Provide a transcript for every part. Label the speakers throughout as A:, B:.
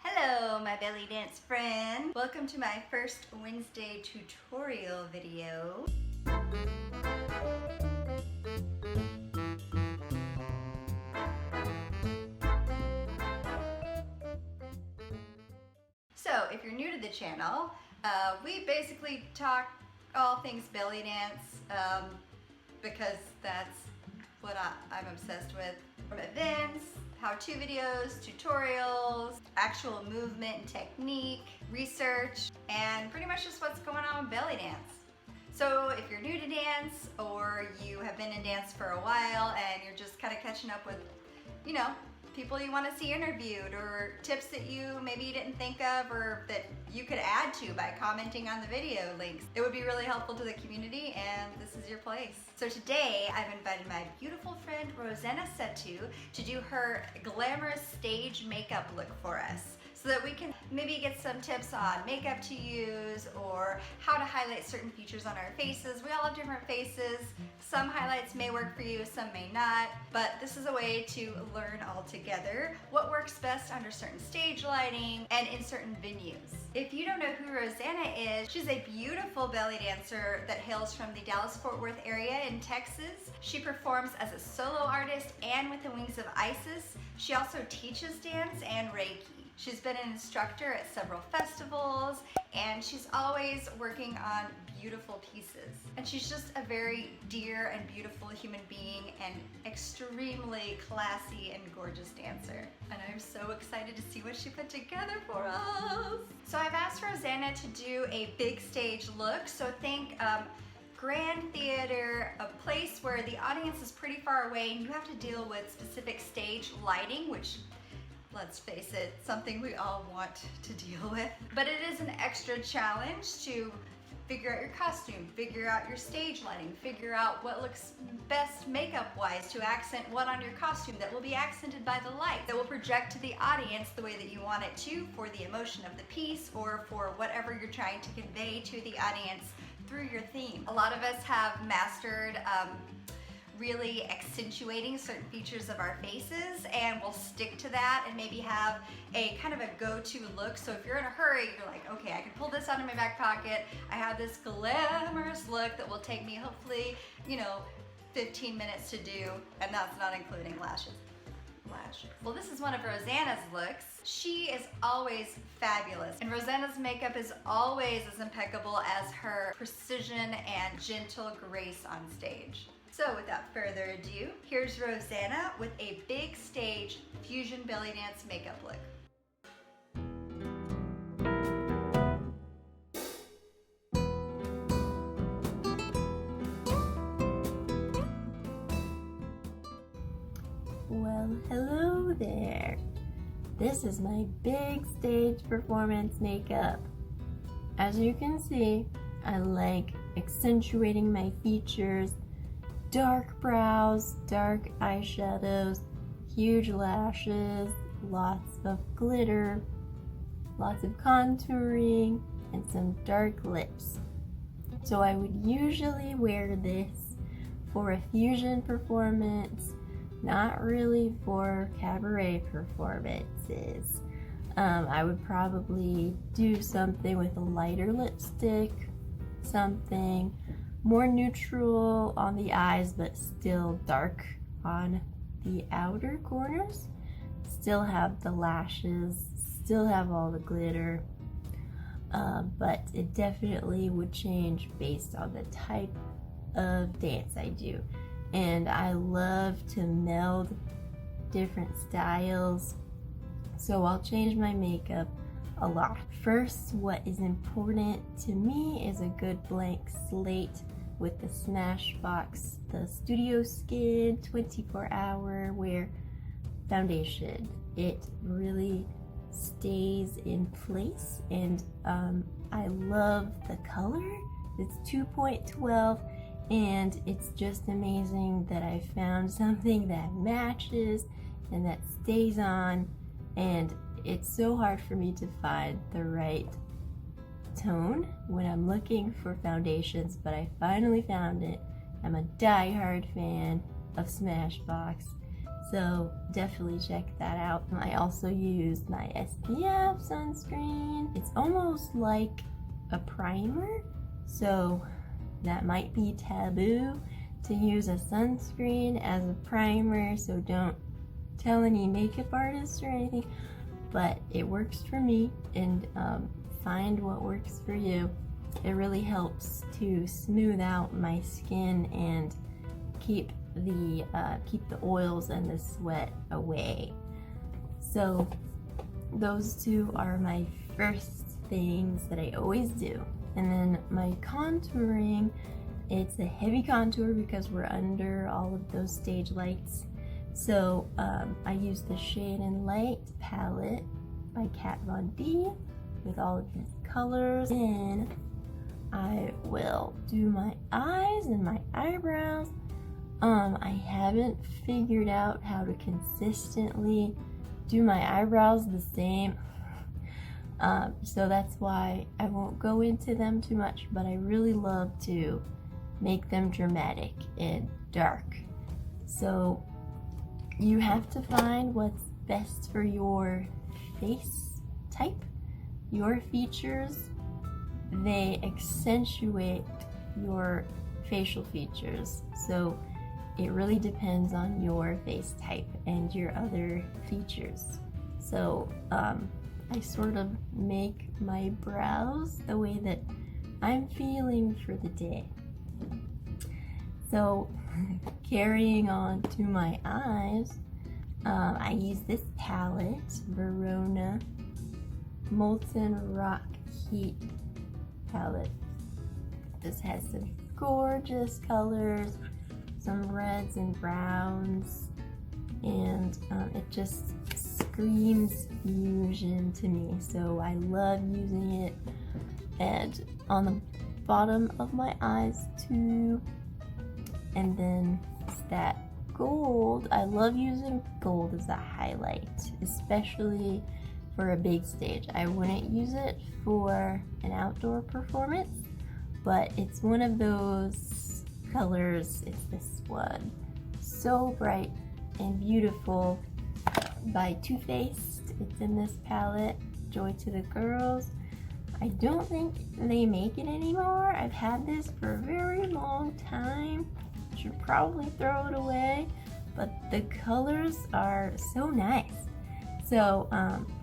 A: Hello, my belly dance friend. Welcome to my first Wednesday tutorial video. So, if you're new to the channel, we basically talk all things belly dance because that's what I'm obsessed with. From events, how-to videos, tutorials, actual movement and technique, research, and pretty much just what's going on with belly dance. So if you're new to dance or you have been in dance for a while and you're just kind of catching up with, you know, people you want to see interviewed or tips that you maybe didn't think of or that you could add to by commenting on the video links, it would be really helpful to the community, and this is your place. So today I've invited my beautiful friend Rosanna Setu to do her glamorous stage makeup look for us, so that we can maybe get some tips on makeup to use or how to highlight certain features on our faces. We all have different faces. Some highlights may work for you, some may not, but this is a way to learn all together what works best under certain stage lighting and in certain venues. If you don't know who Rosanna is, she's a beautiful belly dancer that hails from the Dallas-Fort Worth area in Texas. She performs as a solo artist and with the Wings of Isis. She also teaches dance and Reiki. She's been an instructor at several festivals, and she's always working on beautiful pieces. And she's just a very dear and beautiful human being and extremely classy and gorgeous dancer. And I'm so excited to see what she put together for us. So I've asked Rosanna to do a big stage look. So think grand theater, a place where the audience is pretty far away and you have to deal with specific stage lighting, which, let's face it, something we all want to deal with. But it is an extra challenge to figure out your costume, figure out your stage lighting, figure out what looks best makeup-wise to accent what on your costume that will be accented by the light, that will project to the audience the way that you want it to for the emotion of the piece or for whatever you're trying to convey to the audience through your theme. A lot of us have mastered really accentuating certain features of our faces, and we'll stick to that and maybe have a kind of a go-to look. So if you're in a hurry, you're like, okay, I can pull this out of my back pocket. I have this glamorous look that will take me hopefully, 15 minutes to do, and that's not including lashes. Well, this is one of Rosanna's looks. She is always fabulous, and Rosanna's makeup is always as impeccable as her precision and gentle grace on stage. So without further ado, here's Rosanna with a big stage fusion belly dance makeup look.
B: Well, hello there. This is my big stage performance makeup. As you can see, I like accentuating my features. Dark brows, dark eyeshadows, huge lashes, lots of glitter, lots of contouring, and some dark lips. So I would usually wear this for a fusion performance, not really for cabaret performances. I would probably do something with a lighter lipstick, something more neutral on the eyes but still dark on the outer corners. Still have the lashes, still have all the glitter, but it definitely would change based on the type of dance I do. And I love to meld different styles, so I'll change my makeup a lot. First, what is important to me is a good blank slate with the Smashbox, the Studio Skin 24-hour wear foundation. It really stays in place, and I love the color. It's 2.12, and it's just amazing that I found something that matches and that stays on, and it's so hard for me to find the right tone when I'm looking for foundations, but I finally found it. I'm a die-hard fan of Smashbox, So definitely check that out. I also use my SPF sunscreen. It's almost like a primer, so that might be taboo to use a sunscreen as a primer, so don't tell any makeup artists or anything, but it works for me, and find what works for you. It really helps to smooth out my skin and keep the oils and the sweat away. So those two are my first things that I always do. And then my contouring, it's a heavy contour because we're under all of those stage lights. So I use the Shade and Light palette by Kat Von D with all of these colors. Then I will do my eyes and my eyebrows. I haven't figured out how to consistently do my eyebrows the same. So that's why I won't go into them too much, but I really love to make them dramatic and dark. So you have to find what's best for your face type, your features. They accentuate your facial features. So it really depends on your face type and your other features. So I sort of make my brows the way that I'm feeling for the day. So carrying on to my eyes, I use this palette, VERONNI Molten Rock Heat palette. This has some gorgeous colors, some reds and browns, and it just screams fusion to me, so I love using it. And on the bottom of my eyes too, and then it's that gold. I love using gold as a highlight, especially for a big stage. I wouldn't use it for an outdoor performance, but it's one of those colors. It's this one, so bright and beautiful, by Too Faced. It's in this palette, Joy to the Girls. I don't think they make it anymore. I've had this for a very long time. Should probably throw it away, but the colors are so nice. So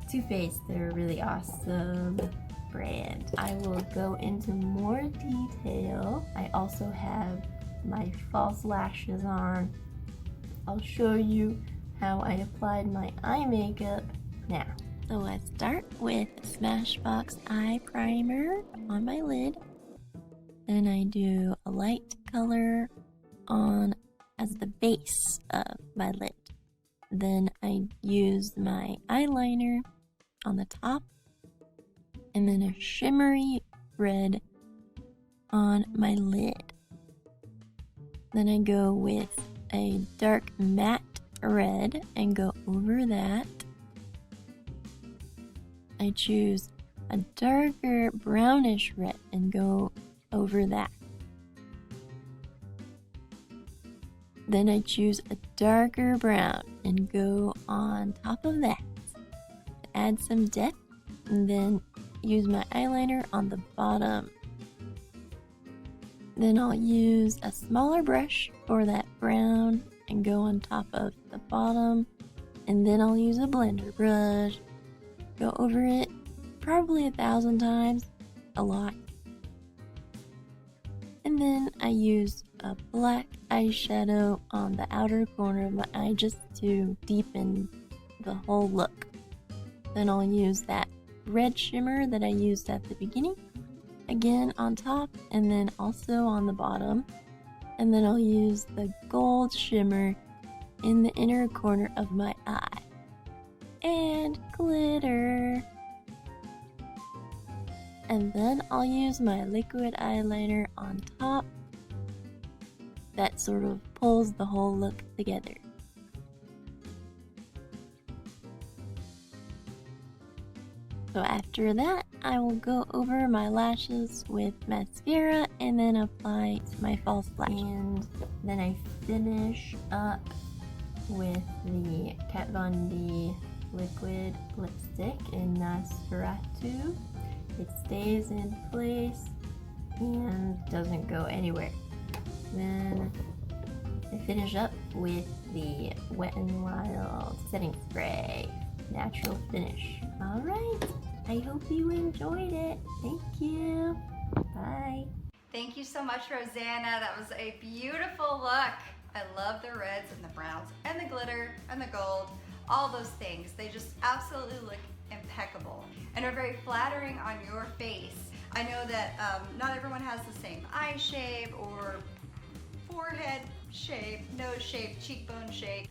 B: Too Faced, they're a really awesome brand. I will go into more detail. I also have my false lashes on. I'll show you how I applied my eye makeup now. So let's start with Smashbox eye primer on my lid. Then I do a light color on as the base of my lid. Then I use my eyeliner on the top, and then a shimmery red on my lid. Then I go with a dark matte red and go over that. I choose a darker brownish red and go over that. Then I choose a darker brown and go on top of that to add some depth, and then use my eyeliner on the bottom. Then I'll use a smaller brush for that brown and go on top of the bottom, and then I'll use a blender brush, go over it probably 1,000 times, a lot. And then I use a black eyeshadow on the outer corner of my eye just to deepen the whole look. Then I'll use that red shimmer that I used at the beginning again on top, and then also on the bottom. And then I'll use the gold shimmer in the inner corner of my eye. And glitter. And then I'll use my liquid eyeliner on top. That sort of pulls the whole look together. So after that, I will go over my lashes with mascara and then apply my false lash. And then I finish up with the Kat Von D liquid lipstick in Nosferatu. It stays in place and doesn't go anywhere. Then I finish up with the Wet n Wild setting spray, natural finish. Alright, I hope you enjoyed it. Thank you. Bye.
A: Thank you so much, Rosanna. That was a beautiful look. I love the reds and the browns and the glitter and the gold, all those things. They just absolutely look impeccable and are very flattering on your face. I know that not everyone has the same eye shape or forehead shape, nose shape, cheekbone shape.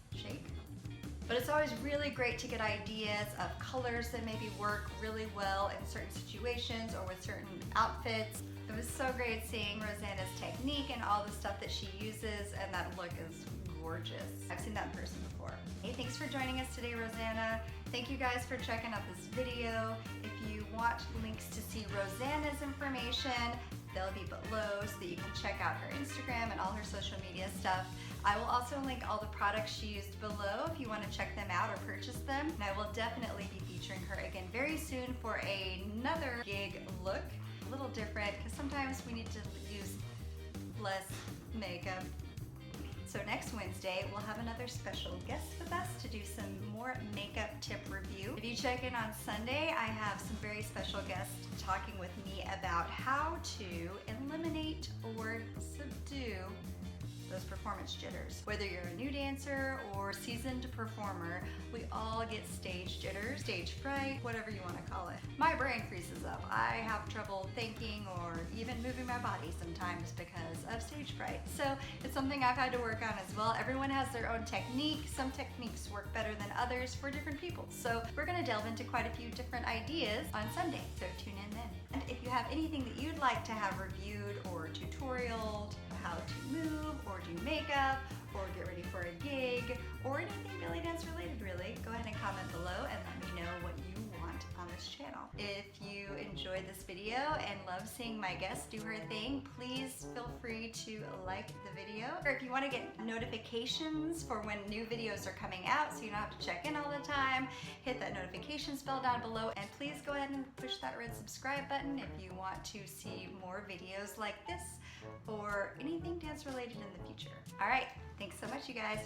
A: But it's always really great to get ideas of colors that maybe work really well in certain situations or with certain outfits. It was so great seeing Rosanna's technique and all the stuff that she uses, and that look is gorgeous. I've seen that in person before. Hey, thanks for joining us today, Rosanna. Thank you guys for checking out this video. If you want links to see Rosanna's information, they'll be below so that you can check out her Instagram and all her social media stuff. I will also link all the products she used below if you want to check them out or purchase them. And I will definitely be featuring her again very soon for another gig look. A little different because sometimes we need to use less makeup. So next Wednesday, we'll have another special guest with us to do some more makeup tip review. If you check in on Sunday, I have some very special guests talking with me about how to eliminate or subdue those performance jitters. Whether you're a new dancer or seasoned performer, we all get stage jitters, stage fright, whatever you want to call it. My brain freezes up. I have trouble thinking or even moving my body sometimes because of stage fright. So it's something I've had to work on as well. Everyone has their own technique. Some techniques work better than others for different people. So we're going to delve into quite a few different ideas on Sunday. So tune in then. And if you have anything that you'd like to have reviewed or tutorialed, how to move or do makeup or get ready for a gig or anything belly dance related really, go ahead and comment below and let me know what you want on this channel. If you enjoyed this video and love seeing my guest do her thing, please feel free to like the video. Or if you want to get notifications for when new videos are coming out so you don't have to check in all the time, hit that notifications bell down below and please go ahead and push that red subscribe button if you want to see more videos like this or anything dance related in the future. All right, thanks so much, you guys.